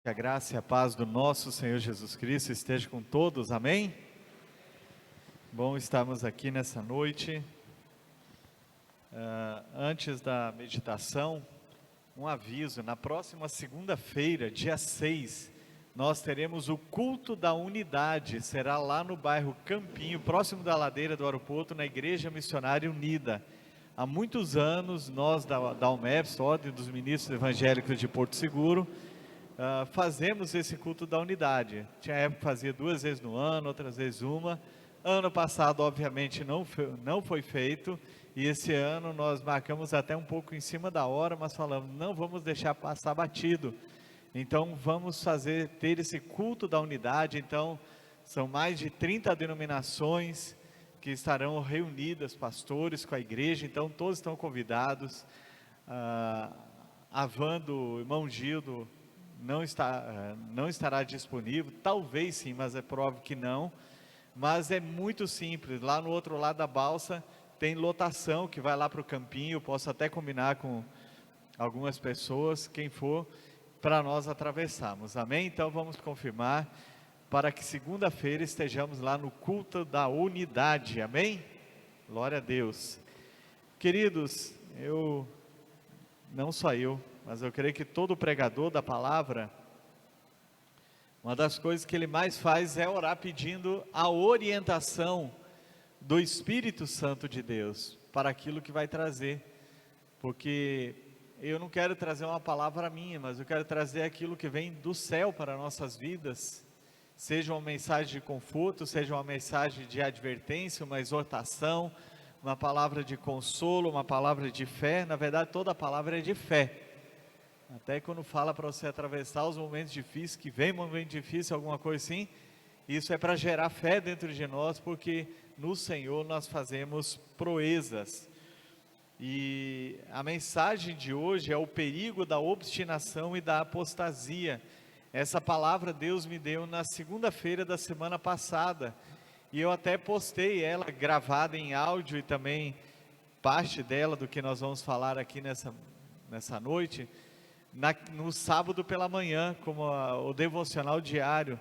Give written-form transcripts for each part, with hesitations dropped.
Que a graça e a paz do nosso Senhor Jesus Cristo esteja com todos, amém? Bom estarmos aqui nessa noite. Antes da meditação, um aviso: na próxima segunda-feira, dia 6, nós teremos o culto da unidade, será lá no bairro Campinho, próximo da ladeira do aeroporto, na Igreja Missionária Unida. Há muitos anos, nós da UMEPS, Ordem dos Ministros Evangélicos de Porto Seguro, fazemos esse culto da unidade. Tinha época que fazia 2 vezes no ano, outras vezes uma. Ano passado, obviamente, não foi feito, e esse ano nós marcamos até um pouco em cima da hora, mas falamos, não vamos deixar passar batido. Então vamos ter esse culto da unidade. Então são mais de 30 denominações que estarão reunidas, pastores com a igreja, então todos estão convidados. O irmão Gildo não estará disponível, talvez sim, mas é provável que não. Mas é muito simples, lá no outro lado da balsa tem lotação que vai lá para o campinho. Eu posso até combinar com algumas pessoas, quem for, para nós atravessarmos, amém? Então vamos confirmar, para que segunda-feira estejamos lá no culto da unidade, amém? Glória a Deus. Queridos, não só eu, mas eu creio que todo pregador da palavra, uma das coisas que ele mais faz é orar pedindo a orientação do Espírito Santo de Deus para aquilo que vai trazer, porque eu não quero trazer uma palavra minha, mas eu quero trazer aquilo que vem do céu para nossas vidas, seja uma mensagem de conforto, seja uma mensagem de advertência, uma exortação, uma palavra de consolo, uma palavra de fé. Na verdade, toda a palavra é de fé. Até quando fala para você atravessar os momentos difíceis, que vem um momento difícil, alguma coisa assim, isso é para gerar fé dentro de nós, porque no Senhor nós fazemos proezas. E a mensagem de hoje é o perigo da obstinação e da apostasia. Essa palavra Deus me deu na segunda-feira da semana passada, e eu até postei ela gravada em áudio, e também parte dela do que nós vamos falar aqui nessa noite, no sábado pela manhã, como o devocional diário.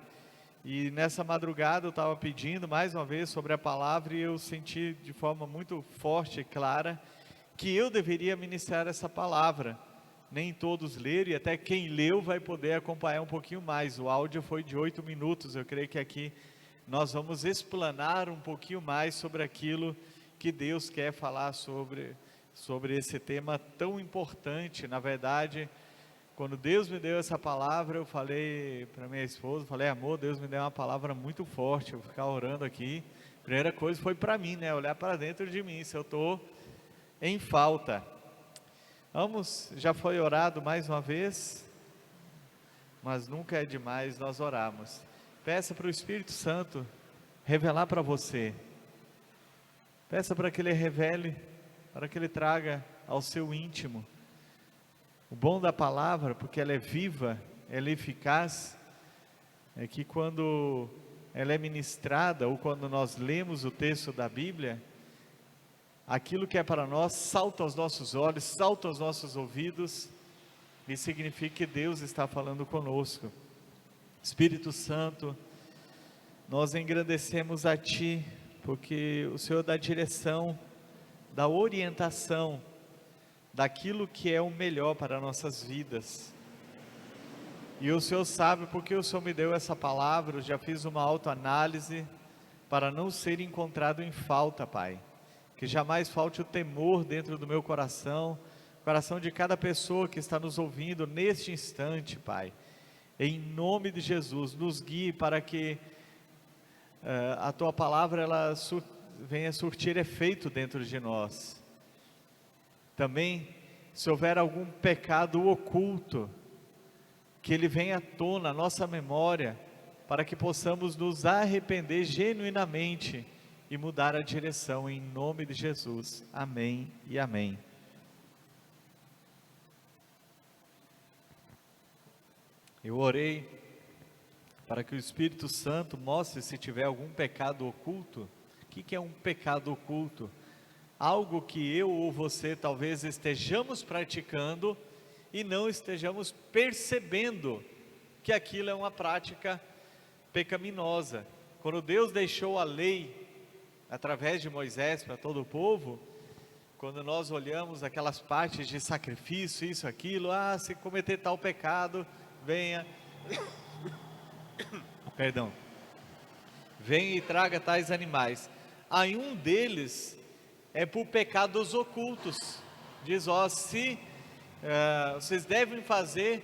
E nessa madrugada eu estava pedindo mais uma vez sobre a palavra, e eu senti de forma muito forte e clara que eu deveria ministrar essa palavra. Nem todos leram, e até quem leu vai poder acompanhar um pouquinho mais. O áudio foi de 8 minutos, eu creio que aqui nós vamos explanar um pouquinho mais sobre aquilo que Deus quer falar sobre esse tema tão importante. Na verdade, quando Deus me deu essa palavra, eu falei para minha esposa, amor, Deus me deu uma palavra muito forte, eu vou ficar orando aqui. Primeira coisa foi para mim, olhar para dentro de mim, se eu estou em falta. Já foi orado mais uma vez, mas nunca é demais nós orarmos. Peça para o Espírito Santo revelar para você, peça para que Ele revele, para que Ele traga ao seu íntimo. O bom da palavra, porque ela é viva, ela é eficaz, é que quando ela é ministrada, ou quando nós lemos o texto da Bíblia, aquilo que é para nós salta aos nossos olhos, salta aos nossos ouvidos, e significa que Deus está falando conosco. Espírito Santo, nós engrandecemos a Ti, porque o Senhor dá direção, dá orientação, daquilo que é o melhor para nossas vidas. E o Senhor sabe porque o Senhor me deu essa palavra. Eu já fiz uma autoanálise para não ser encontrado em falta, Pai. Que jamais falte o temor dentro do meu coração, coração de cada pessoa que está nos ouvindo neste instante, Pai. Em nome de Jesus, nos guie para que a Tua palavra ela venha surtir efeito dentro de nós. Também, se houver algum pecado oculto, que ele venha à tona, à nossa memória, para que possamos nos arrepender genuinamente e mudar a direção, em nome de Jesus, amém e amém. Eu orei para que o Espírito Santo mostre se tiver algum pecado oculto. O que é um pecado oculto? Algo que eu ou você talvez estejamos praticando e não estejamos percebendo que aquilo é uma prática pecaminosa. Quando Deus deixou a lei através de Moisés para todo o povo, quando nós olhamos aquelas partes de sacrifício, isso, aquilo, se cometer tal pecado, venha, perdão, venha e traga tais animais. Aí um deles é por pecados ocultos. Diz, vocês devem fazer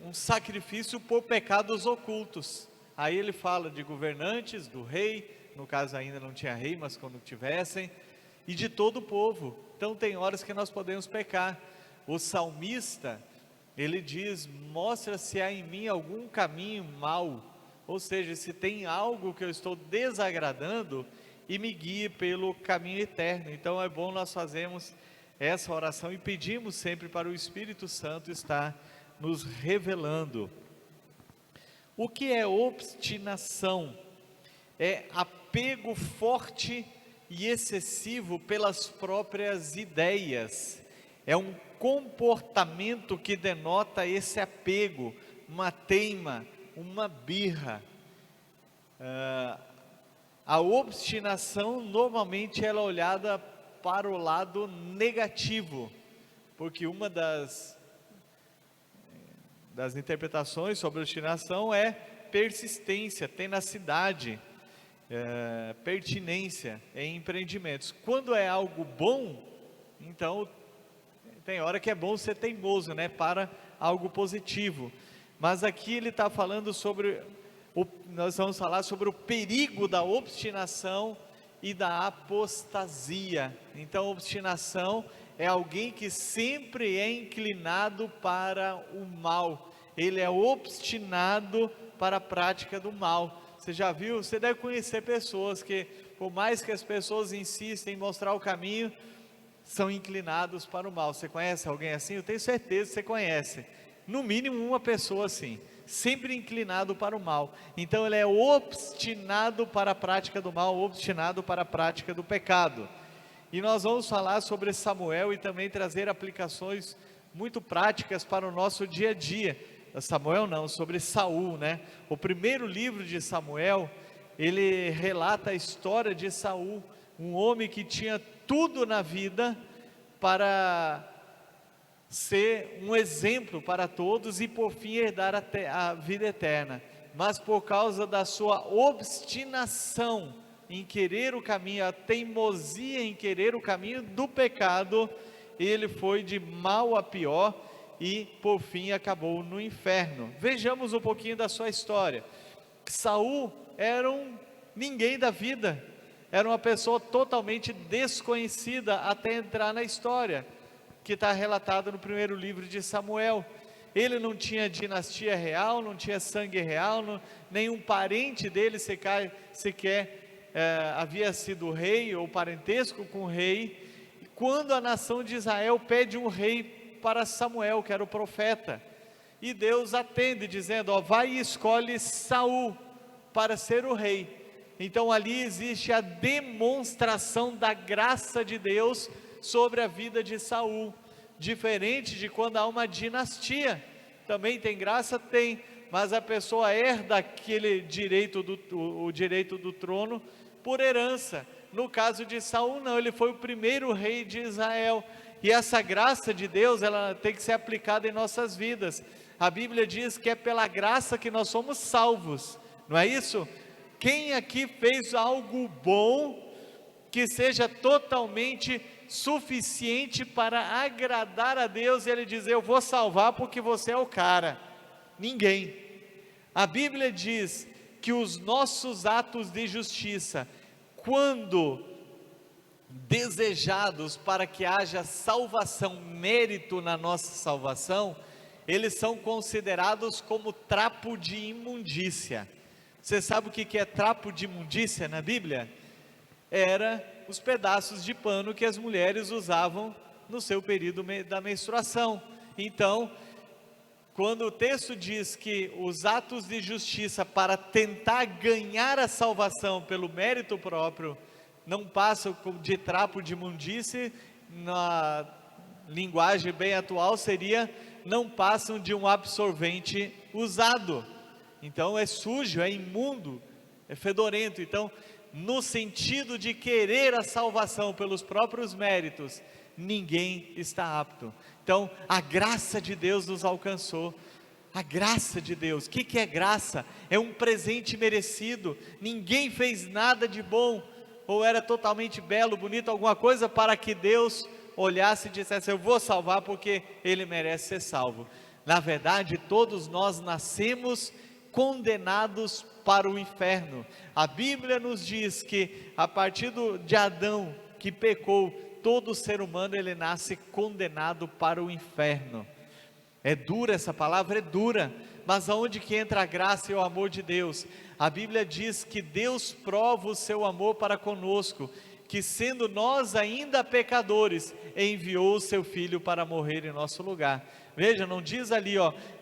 um sacrifício por pecados ocultos. Aí ele fala de governantes, do rei, no caso ainda não tinha rei, mas quando tivessem, e de todo o povo. Então tem horas que nós podemos pecar. O salmista, ele diz, mostra se há em mim algum caminho mau, ou seja, se tem algo que eu estou desagradando, e me guie pelo caminho eterno. Então é bom nós fazermos essa oração e pedimos sempre para o Espírito Santo estar nos revelando. O que é obstinação? É apego forte e excessivo pelas próprias ideias. É um comportamento que denota esse apego, uma teima, uma birra. A obstinação normalmente ela é olhada para o lado negativo, porque uma das interpretações sobre obstinação é persistência, tenacidade, pertinência em empreendimentos. Quando é algo bom, então tem hora que é bom ser teimoso, né, para algo positivo. Mas aqui ele está falando sobre, nós vamos falar sobre o perigo da obstinação e da apostasia. Então obstinação é alguém que sempre é inclinado para o mal, ele é obstinado para a prática do mal. Você já viu, você deve conhecer pessoas que, por mais que as pessoas insistem em mostrar o caminho, são inclinados para o mal. Você conhece alguém assim? Eu tenho certeza que você conhece, no mínimo uma pessoa assim, sempre inclinado para o mal. Então ele é obstinado para a prática do mal, obstinado para a prática do pecado. E nós vamos falar sobre Samuel e também trazer aplicações muito práticas para o nosso dia a dia. Samuel não, sobre Saul, né? O primeiro livro de Samuel, ele relata a história de Saul, um homem que tinha tudo na vida para ser um exemplo para todos e por fim herdar a vida eterna, mas por causa da sua obstinação em querer o caminho, a teimosia em querer o caminho do pecado, ele foi de mal a pior e por fim acabou no inferno. Vejamos um pouquinho da sua história. Saul era um ninguém da vida, era uma pessoa totalmente desconhecida até entrar na história, que está relatada no primeiro livro de Samuel. Ele não tinha dinastia real, não tinha sangue real, nenhum parente dele sequer havia sido rei ou parentesco com o rei. E quando a nação de Israel pede um rei para Samuel, que era o profeta, e Deus atende dizendo, vai e escolhe Saul para ser o rei. Então ali existe a demonstração da graça de Deus sobre a vida de Saul, diferente de quando há uma dinastia. Também tem graça? Tem, mas a pessoa herda aquele direito o direito do trono por herança. No caso de Saul não, ele foi o primeiro rei de Israel, e essa graça de Deus, ela tem que ser aplicada em nossas vidas. A Bíblia diz que é pela graça que nós somos salvos, não é isso? Quem aqui fez algo bom, que seja totalmente suficiente para agradar a Deus, e Ele dizer, eu vou salvar porque você é o cara? Ninguém. A Bíblia diz que os nossos atos de justiça, quando desejados para que haja salvação, mérito na nossa salvação, eles são considerados como trapo de imundícia. Você sabe o que é trapo de imundícia na Bíblia? Era os pedaços de pano que as mulheres usavam no seu período da menstruação. Então, quando o texto diz que os atos de justiça para tentar ganhar a salvação pelo mérito próprio, não passam de trapo de imundície, na linguagem bem atual seria, não passam de um absorvente usado. Então é sujo, é imundo, é fedorento. Então, no sentido de querer a salvação pelos próprios méritos, ninguém está apto. Então, a graça de Deus nos alcançou. A graça de Deus. O que é graça? É um presente merecido. Ninguém fez nada de bom, ou era totalmente belo, bonito, alguma coisa, para que Deus olhasse e dissesse: eu vou salvar porque ele merece ser salvo. Na verdade, todos nós nascemos condenados para o inferno. A Bíblia nos diz que a partir de Adão, que pecou, todo ser humano ele nasce condenado para o inferno. É dura essa palavra, é dura, mas aonde que entra a graça e o amor de Deus? A Bíblia diz que Deus prova o seu amor para conosco, que sendo nós ainda pecadores, enviou o seu Filho para morrer em nosso lugar. Veja, não diz ali,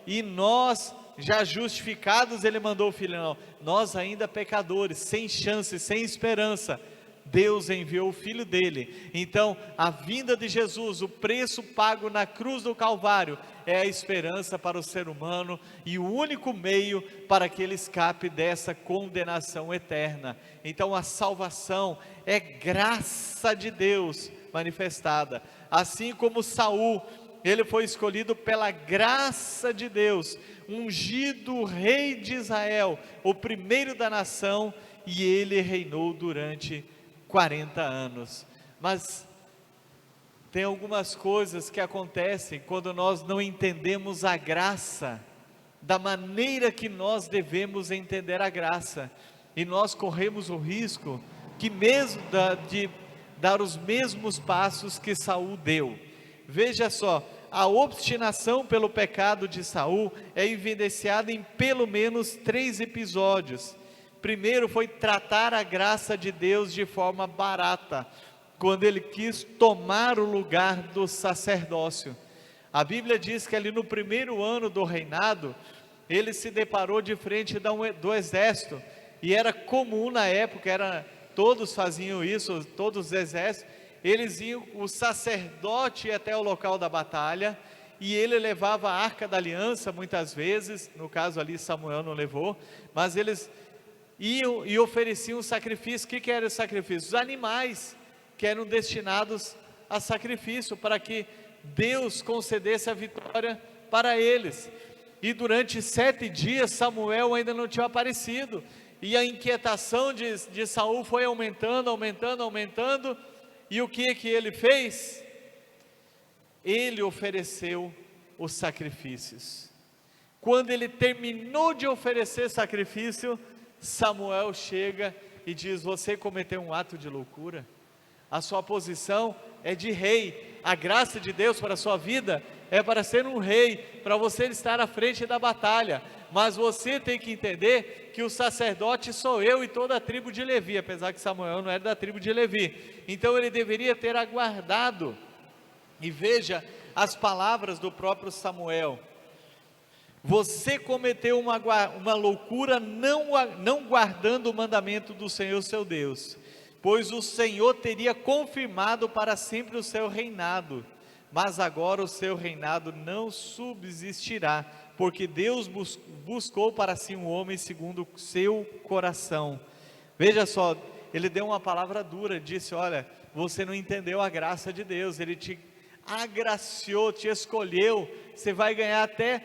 e nós já justificados ele mandou o Filho, não, nós ainda pecadores, sem chance, sem esperança, Deus enviou o Filho dele. Então a vinda de Jesus, o preço pago na cruz do Calvário, é a esperança para o ser humano, e o único meio para que ele escape dessa condenação eterna. Então a salvação é graça de Deus manifestada, assim como Saul, ele foi escolhido pela graça de Deus, ungido rei de Israel, o primeiro da nação, e ele reinou durante 40 anos, mas tem algumas coisas que acontecem quando nós não entendemos a graça, da maneira que nós devemos entender a graça, e nós corremos o risco, que mesmo de dar os mesmos passos que Saul deu. Veja só, a obstinação pelo pecado de Saul é evidenciada em pelo menos 3 episódios. Primeiro foi tratar a graça de Deus de forma barata, quando ele quis tomar o lugar do sacerdócio. A Bíblia diz que ali no primeiro ano do reinado, ele se deparou de frente do exército, e era comum na época, todos faziam isso, todos os exércitos, eles iam, o sacerdote ia até o local da batalha, e ele levava a arca da aliança muitas vezes, no caso ali Samuel não levou, mas eles iam e ofereciam um sacrifício. O que era o sacrifício? Os animais que eram destinados a sacrifício, para que Deus concedesse a vitória para eles. E durante 7 dias Samuel ainda não tinha aparecido, e a inquietação de Saul foi aumentando, e o que ele fez? Ele ofereceu os sacrifícios. Quando ele terminou de oferecer sacrifício, Samuel chega e diz: você cometeu um ato de loucura, a sua posição é de rei, a graça de Deus para a sua vida é para ser um rei, para você estar à frente da batalha, mas você tem que entender que o sacerdote sou eu e toda a tribo de Levi, apesar que Samuel não era da tribo de Levi, então ele deveria ter aguardado. E veja as palavras do próprio Samuel: você cometeu uma loucura não guardando o mandamento do Senhor seu Deus, pois o Senhor teria confirmado para sempre o seu reinado, mas agora o seu reinado não subsistirá, porque Deus buscou para si um homem segundo o seu coração. Veja só, ele deu uma palavra dura, disse: olha, você não entendeu a graça de Deus, ele te agraciou, te escolheu, você vai ganhar até,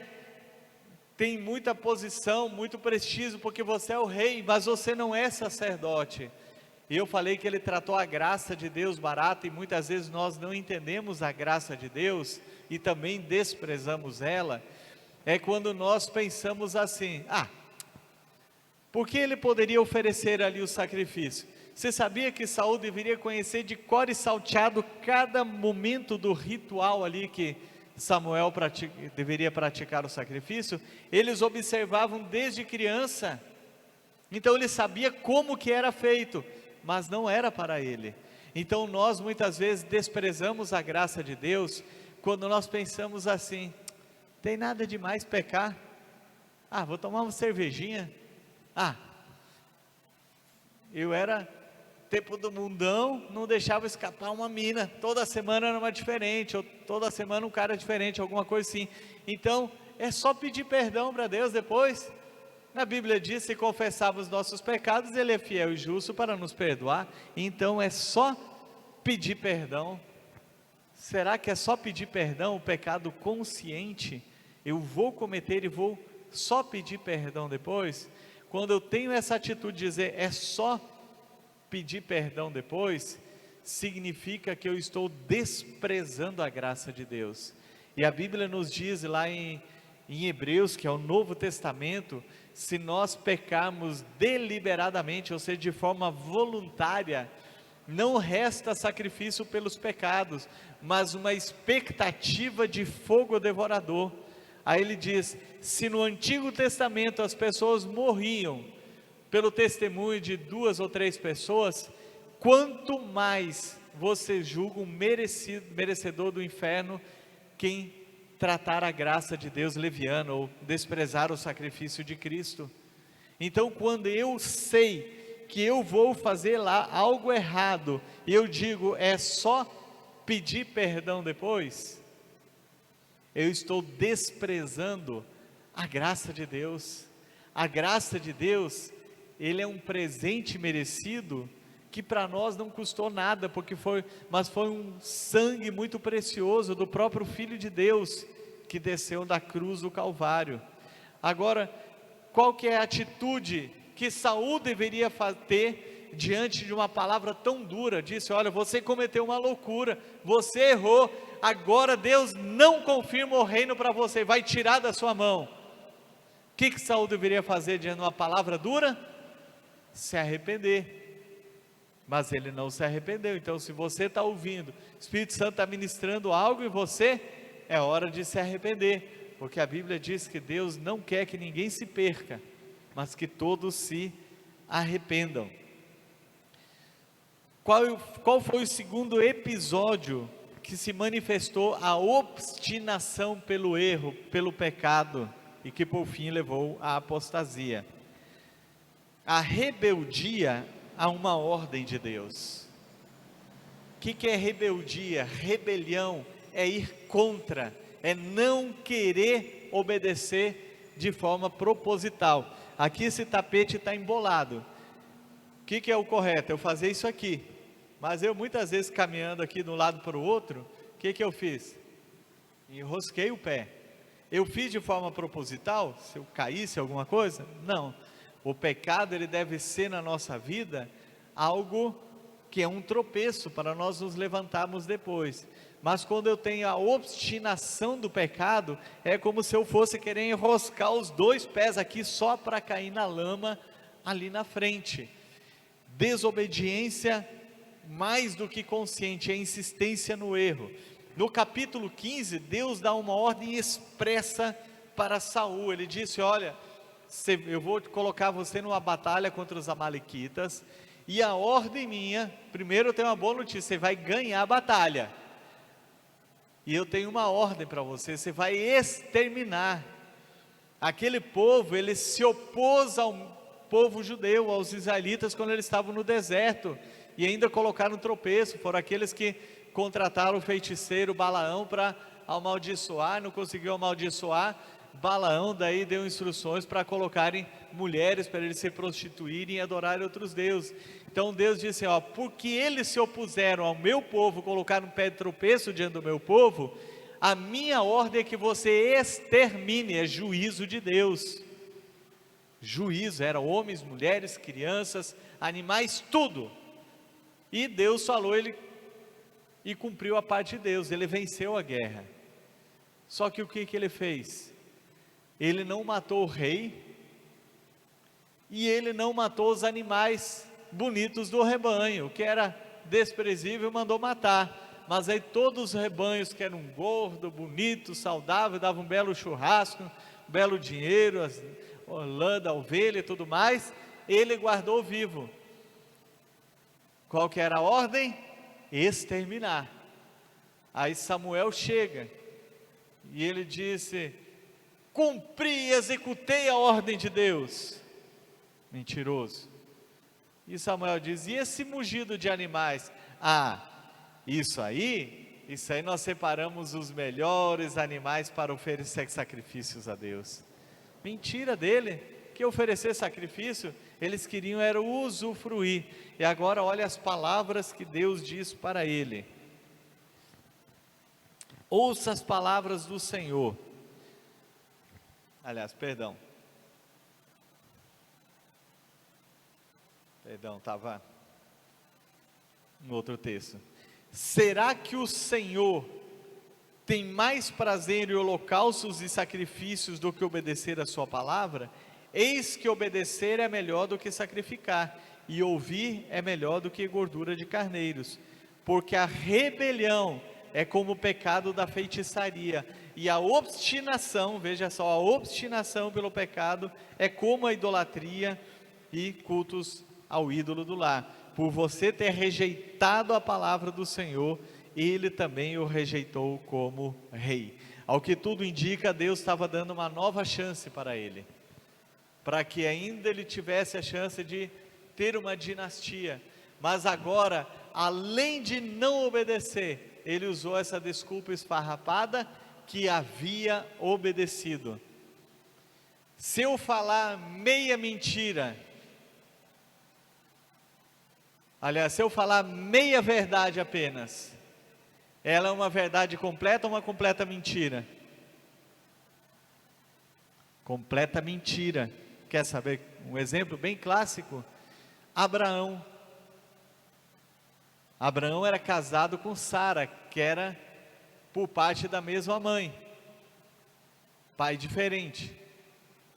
tem muita posição, muito prestígio, porque você é o rei, mas você não é sacerdote. E eu falei que ele tratou a graça de Deus barata, e muitas vezes nós não entendemos a graça de Deus, e também desprezamos ela, é quando nós pensamos assim: por que ele poderia oferecer ali o sacrifício? Você sabia que Saul deveria conhecer de cor e salteado cada momento do ritual ali que Samuel deveria praticar o sacrifício? Eles observavam desde criança, então ele sabia como que era feito, mas não era para ele. Então nós muitas vezes desprezamos a graça de Deus, quando nós pensamos assim: tem nada de mais pecar, vou tomar uma cervejinha, eu era tempo do mundão, não deixava escapar uma mina, toda semana era uma diferente, ou toda semana um cara diferente, alguma coisa assim. Então é só pedir perdão para Deus depois, Na Bíblia diz: se confessarmos nossos pecados, Ele é fiel e justo para nos perdoar. Então é só pedir perdão. Será que é só pedir perdão, o pecado consciente? Eu vou cometer e vou só pedir perdão depois? Quando eu tenho essa atitude de dizer é só pedir perdão depois, significa que eu estou desprezando a graça de Deus. E a Bíblia nos diz lá em Hebreus, que é o Novo Testamento, se nós pecarmos deliberadamente, ou seja, de forma voluntária, não resta sacrifício pelos pecados, mas uma expectativa de fogo devorador. Aí ele diz: se no Antigo Testamento as pessoas morriam pelo testemunho de 2 ou 3 pessoas, quanto mais você julga um merecedor do inferno quem tratar a graça de Deus leviana ou desprezar o sacrifício de Cristo. Então, quando eu sei que eu vou fazer lá algo errado, e eu digo é só pedir perdão depois, eu estou desprezando a graça de Deus. A graça de Deus, Ele é um presente merecido, que para nós não custou nada, mas foi um sangue muito precioso do próprio Filho de Deus, que desceu da cruz do Calvário. Agora, qual que é a atitude que Saul deveria ter diante de uma palavra tão dura? Disse: olha, você cometeu uma loucura, você errou, agora Deus não confirma o reino para você, vai tirar da sua mão. O que Saul deveria fazer diante de uma palavra dura? Se arrepender. Mas ele não se arrependeu. Então, se você está ouvindo, o Espírito Santo está ministrando algo em você, é hora de se arrepender, porque a Bíblia diz que Deus não quer que ninguém se perca, mas que todos se arrependam. Qual foi o segundo episódio que se manifestou a obstinação pelo erro, pelo pecado, e que por fim levou à apostasia? A rebeldia a uma ordem de Deus. O que é rebeldia? Rebelião é ir contra, é não querer obedecer de forma proposital. Aqui esse tapete está embolado. O que é o correto? Eu fazer isso aqui. Mas eu muitas vezes caminhando aqui de um lado para o outro, o que eu fiz? Enrosquei o pé. Eu fiz de forma proposital? Se eu caísse alguma coisa? Não. O pecado, ele deve ser na nossa vida algo que é um tropeço para nós nos levantarmos depois. Mas quando eu tenho a obstinação do pecado, é como se eu fosse querer enroscar os 2 pés aqui só para cair na lama ali na frente. Desobediência mais do que consciente, é insistência no erro. No capítulo 15, Deus dá uma ordem expressa para Saul. Ele disse: olha, eu vou colocar você numa batalha contra os amalequitas, e a ordem minha, primeiro eu tenho uma boa notícia: você vai ganhar a batalha, e eu tenho uma ordem para você: você vai exterminar. Aquele povo, ele se opôs ao povo judeu, aos israelitas, quando eles estavam no deserto, e ainda colocaram tropeço. Foram aqueles que contrataram o feiticeiro Balaão para amaldiçoar, não conseguiu amaldiçoar. Balaão daí deu instruções para colocarem mulheres para eles se prostituírem e adorarem outros deuses. Então Deus disse: ó, porque eles se opuseram ao meu povo, colocaram um pé de tropeço diante do meu povo, a minha ordem é que você extermine. É juízo de Deus. Juízo, era homens, mulheres, crianças, animais, tudo. E Deus falou, e cumpriu a parte de Deus, ele venceu a guerra. Só que o que ele fez? Ele não matou o rei, e ele não matou os animais bonitos do rebanho, que era desprezível, mandou matar. Mas aí todos os rebanhos que eram gordo, bonito, saudável, davam um belo churrasco, um belo dinheiro, a lã da ovelha e tudo mais, ele guardou vivo. Qual que era a ordem? Exterminar. Aí Samuel chega, e ele disse: cumpri e executei a ordem de Deus. Mentiroso. E Samuel diz: e esse mugido de animais? Isso aí nós separamos os melhores animais para oferecer sacrifícios a Deus. Mentira dele. que oferecer sacrifício, eles queriam era usufruir. E agora olha as palavras que Deus diz para ele: ouça as palavras do Senhor. Aliás, perdão, estava em outro texto. Será que o Senhor tem mais prazer em holocaustos e sacrifícios do que obedecer a sua palavra? Eis que obedecer é melhor do que sacrificar, e ouvir é melhor do que gordura de carneiros, porque a rebelião é como o pecado da feitiçaria, e a obstinação, veja só, a obstinação pelo pecado é como a idolatria e cultos ao ídolo do lar. Por você ter rejeitado a palavra do Senhor, ele também o rejeitou como rei. Ao que tudo indica, Deus estava dando uma nova chance para ele, para que ainda ele tivesse a chance de ter uma dinastia. Mas agora, além de não obedecer, ele usou essa desculpa esfarrapada que havia obedecido. Se eu falar meia mentira, aliás, se eu falar meia verdade apenas, ela é uma verdade completa ou uma completa mentira? Completa mentira. Quer saber um exemplo bem clássico? Abraão era casado com Sara, que era por parte da mesma mãe, pai diferente.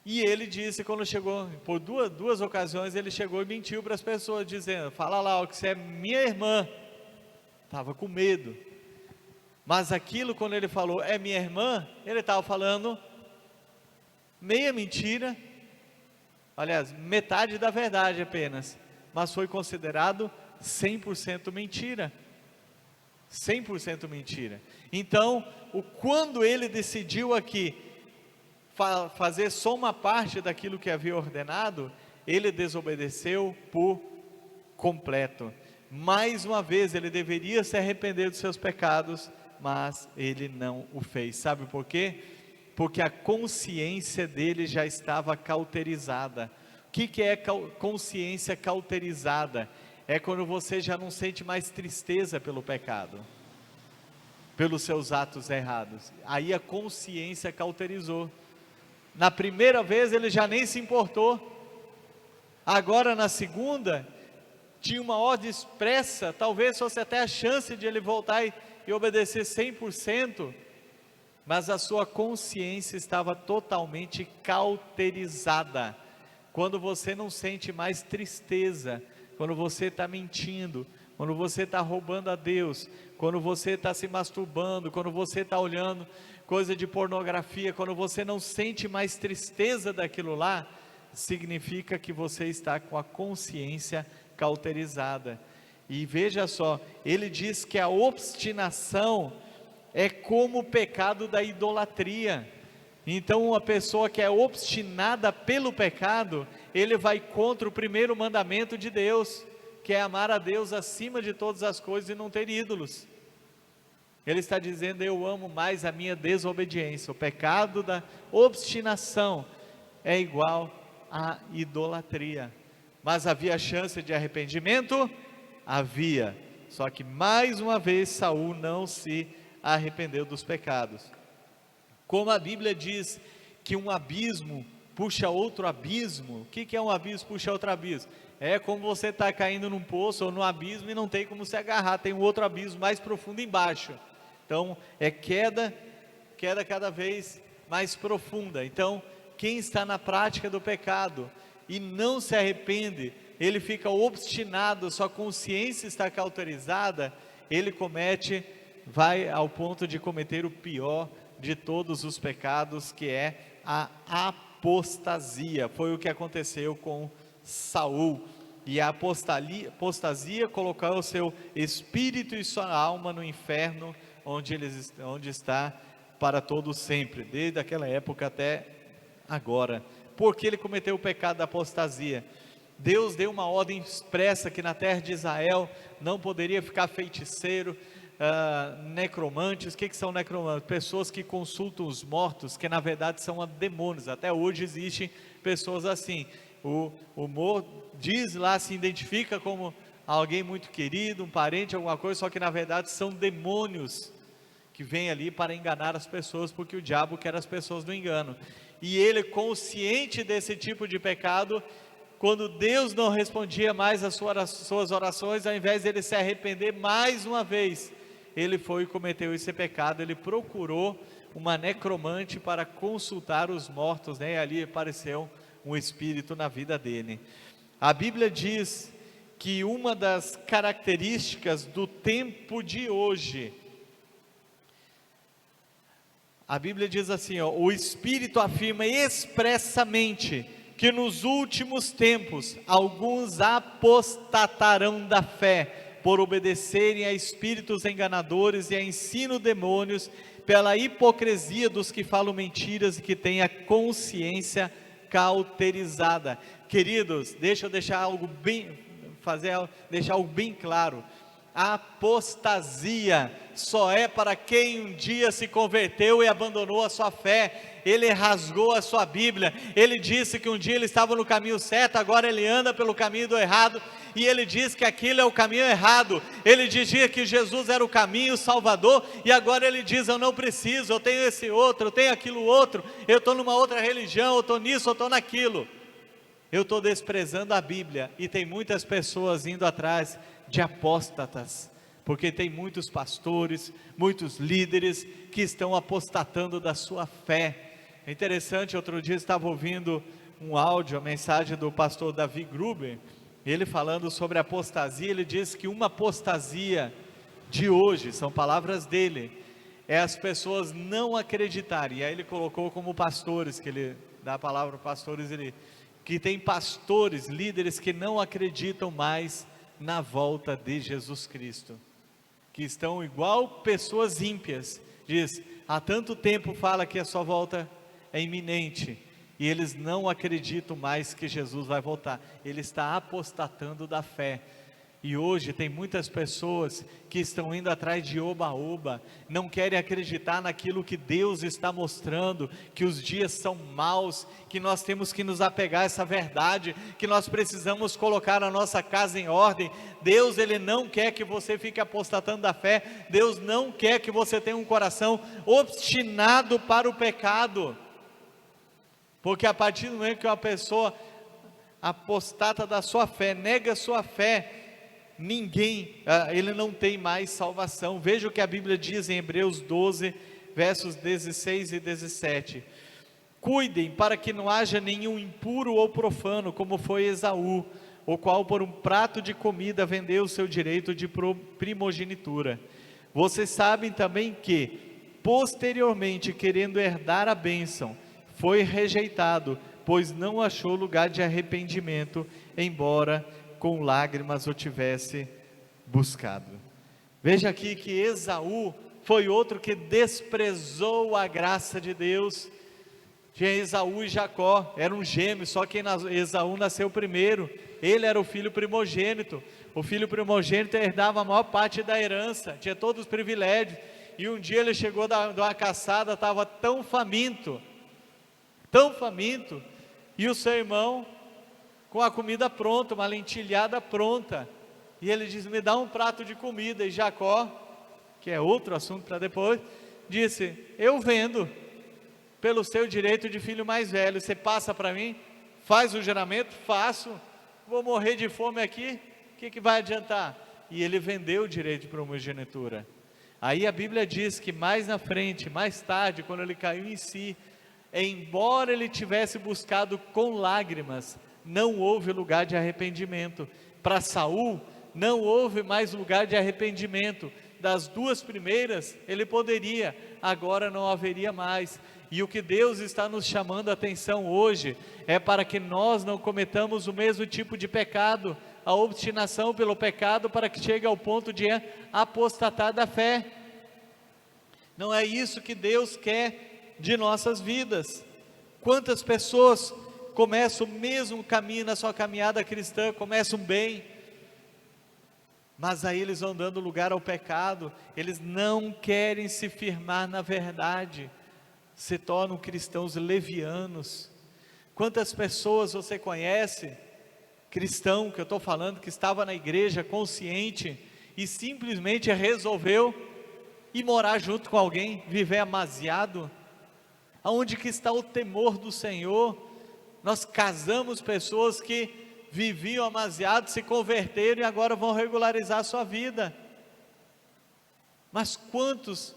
E ele disse, quando chegou, por duas ocasiões, ele chegou e mentiu para as pessoas, dizendo: fala lá, que você é minha irmã. Estava com medo. Mas aquilo, quando ele falou, é minha irmã, ele estava falando meia mentira, aliás, metade da verdade apenas, mas foi considerado 100% mentira. 100% mentira. Então, quando ele decidiu aqui fazer só uma parte daquilo que havia ordenado, ele desobedeceu por completo. Mais uma vez, ele deveria se arrepender dos seus pecados, mas ele não o fez. Sabe por quê? Porque a consciência dele já estava cauterizada. O que é consciência cauterizada? É quando você já não sente mais tristeza pelo pecado, pelos seus atos errados. Aí a consciência cauterizou. Na primeira vez ele já nem se importou. Agora na segunda, tinha uma ordem expressa, talvez fosse até a chance de ele voltar e obedecer 100%, mas a sua consciência estava totalmente cauterizada. Quando você não sente mais tristeza, quando você está mentindo, quando você está roubando a Deus, quando você está se masturbando, quando você está olhando coisa de pornografia, quando você não sente mais tristeza daquilo lá, significa que você está com a consciência cauterizada. E veja só, ele diz que a obstinação é como o pecado da idolatria. Então uma pessoa que é obstinada pelo pecado, ele vai contra o primeiro mandamento de Deus, que é amar a Deus acima de todas as coisas e não ter ídolos. Ele está dizendo: eu amo mais a minha desobediência. O pecado da obstinação é igual à idolatria. Mas havia chance de arrependimento? Havia. Só que mais uma vez Saul não se arrependeu dos pecados. Como a Bíblia diz que um abismo puxa outro abismo. O que é um abismo puxa outro abismo? É como você está caindo num poço ou num abismo e não tem como se agarrar, tem um outro abismo mais profundo embaixo. Então é queda cada vez mais profunda. Então quem está na prática do pecado e não se arrepende, ele fica obstinado, sua consciência está cauterizada, ele vai ao ponto de cometer o pior de todos os pecados, que é a apostasia. Foi o que aconteceu com Saul. E a apostasia colocou o seu espírito e sua alma no inferno, onde está para todo sempre, desde aquela época até agora. Porque ele cometeu o pecado da apostasia? Deus deu uma ordem expressa que na terra de Israel não poderia ficar feiticeiro, necromantes. O que são necromantes? Pessoas que consultam os mortos, que na verdade são demônios. Até hoje existem pessoas assim. O morto diz lá, se identifica como alguém muito querido, um parente, alguma coisa, só que na verdade são demônios que vêm ali para enganar as pessoas, porque o diabo quer as pessoas no engano. E ele, consciente desse tipo de pecado, quando Deus não respondia mais às suas orações, ao invés de ele se arrepender mais uma vez, ele foi e cometeu esse pecado. Ele procurou uma necromante para consultar os mortos, né? E ali apareceu um espírito na vida dele. A Bíblia diz que uma das características do tempo de hoje, a Bíblia diz assim, ó, o Espírito afirma expressamente que nos últimos tempos alguns apostatarão da fé, por obedecerem a espíritos enganadores e a ensino demônios, pela hipocrisia dos que falam mentiras e que têm a consciência cauterizada. Queridos, deixa eu deixar algo bem claro. A apostasia só é para quem um dia se converteu e abandonou a sua fé. Ele rasgou a sua Bíblia, ele disse que um dia ele estava no caminho certo, agora ele anda pelo caminho do errado, e ele diz que aquilo é o caminho errado. Ele dizia que Jesus era o caminho, o Salvador, e agora ele diz, eu não preciso, eu tenho esse outro, eu tenho aquilo outro, eu estou numa outra religião, eu estou nisso, eu estou naquilo. Eu estou desprezando a Bíblia, e tem muitas pessoas indo atrás de apóstatas, porque tem muitos pastores, muitos líderes que estão apostatando da sua fé. É interessante, outro dia estava ouvindo um áudio, a mensagem do pastor Davi Gruber, ele falando sobre apostasia. Ele disse que uma apostasia de hoje, são palavras dele, é as pessoas não acreditarem. E aí ele colocou como pastores, que ele dá a palavra para pastores, que tem pastores, líderes que não acreditam mais na volta de Jesus Cristo, que estão igual pessoas ímpias. Diz, há tanto tempo fala que a sua volta é iminente, e eles não acreditam mais que Jesus vai voltar. Ele está apostatando da fé. E hoje tem muitas pessoas que estão indo atrás de oba-oba, não querem acreditar naquilo que Deus está mostrando, que os dias são maus, que nós temos que nos apegar a essa verdade, que nós precisamos colocar a nossa casa em ordem. Deus, Ele não quer que você fique apostatando da fé. Deus não quer que você tenha um coração obstinado para o pecado, porque a partir do momento que uma pessoa apostata da sua fé, nega a sua fé, ele não tem mais salvação. Veja o que a Bíblia diz em Hebreus 12, versos 16 e 17. Cuidem para que não haja nenhum impuro ou profano, como foi Esaú, o qual por um prato de comida vendeu o seu direito de primogenitura. Vocês sabem também que, posteriormente, querendo herdar a bênção, foi rejeitado, pois não achou lugar de arrependimento, embora com lágrimas o tivesse buscado. Veja aqui que Esaú foi outro que desprezou a graça de Deus. Tinha Esaú e Jacó, eram gêmeos, só que Esaú nasceu primeiro, ele era o filho primogênito. O filho primogênito herdava a maior parte da herança, tinha todos os privilégios, e um dia ele chegou de uma caçada, estava tão faminto, e o seu irmão com a comida pronta, uma lentilhada pronta, e ele diz, me dá um prato de comida. E Jacó, que é outro assunto para depois, disse, eu vendo pelo seu direito de filho mais velho, você passa para mim, faz o juramento, faço, vou morrer de fome aqui, o que vai adiantar? E ele vendeu o direito de primogenitura. Aí a Bíblia diz que mais na frente, mais tarde, quando ele caiu em si, embora ele tivesse buscado com lágrimas, não houve lugar de arrependimento. Para Saul, não houve mais lugar de arrependimento. Das duas primeiras, ele poderia, agora não haveria mais. E o que Deus está nos chamando a atenção hoje, é para que nós não cometamos o mesmo tipo de pecado, a obstinação pelo pecado, para que chegue ao ponto de apostatar da fé. Não é isso que Deus quer de nossas vidas. Quantas pessoas começam o mesmo caminho na sua caminhada cristã, começam bem, Mas aí eles vão dando lugar ao pecado, eles não querem se firmar na verdade, se tornam cristãos levianos. Quantas pessoas você conhece, cristão que eu estou falando, que estava na igreja consciente e simplesmente resolveu ir morar junto com alguém, viver amasiado? Aonde que está o temor do Senhor? Nós casamos pessoas que viviam amasiados, se converteram e agora vão regularizar a sua vida. Mas quantos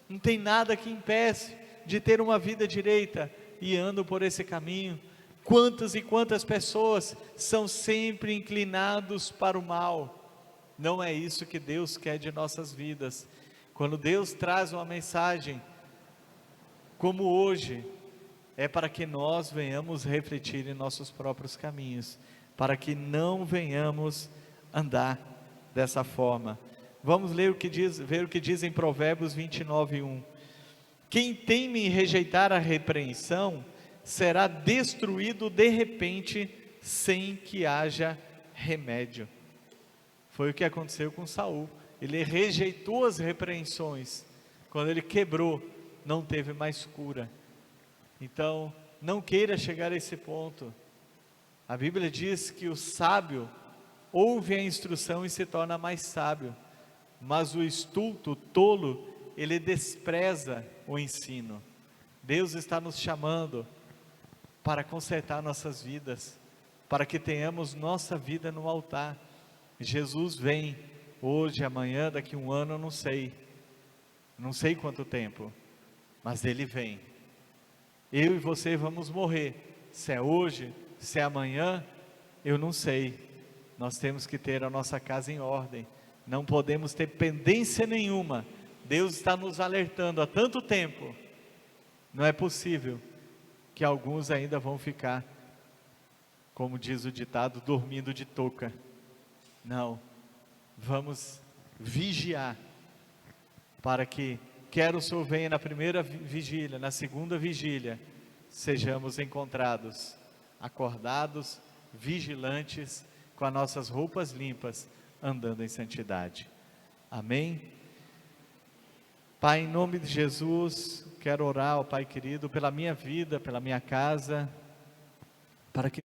não tem nada que impeça de ter uma vida direita e andam por esse caminho? Quantas e quantas pessoas são sempre inclinados para o mal? Não é isso que Deus quer de nossas vidas. Quando Deus traz uma mensagem como hoje, é para que nós venhamos refletir em nossos próprios caminhos, para que não venhamos andar dessa forma. Vamos ler ver o que diz em Provérbios 29:1. Quem teme em rejeitar a repreensão, será destruído de repente, sem que haja remédio. Foi o que aconteceu com Saul. Ele rejeitou as repreensões. Quando ele quebrou, não teve mais cura. Então, não queira chegar a esse ponto. A Bíblia diz que o sábio ouve a instrução e se torna mais sábio, mas o estulto, o tolo, ele despreza o ensino. Deus está nos chamando para consertar nossas vidas, para que tenhamos nossa vida no altar. Jesus vem hoje, amanhã, daqui um ano, eu não sei quanto tempo, mas Ele vem. Eu e você vamos morrer, se é hoje, se é amanhã, eu não sei. Nós temos que ter a nossa casa em ordem, não podemos ter pendência nenhuma. Deus está nos alertando há tanto tempo, não é possível que alguns ainda vão ficar, como diz o ditado, dormindo de touca. Não, vamos vigiar, para que, quer o Senhor venha na primeira vigília, na segunda vigília, sejamos encontrados, acordados, vigilantes, com as nossas roupas limpas, andando em santidade. Amém? Pai, em nome de Jesus, quero orar, ó Pai querido, pela minha vida, pela minha casa, para que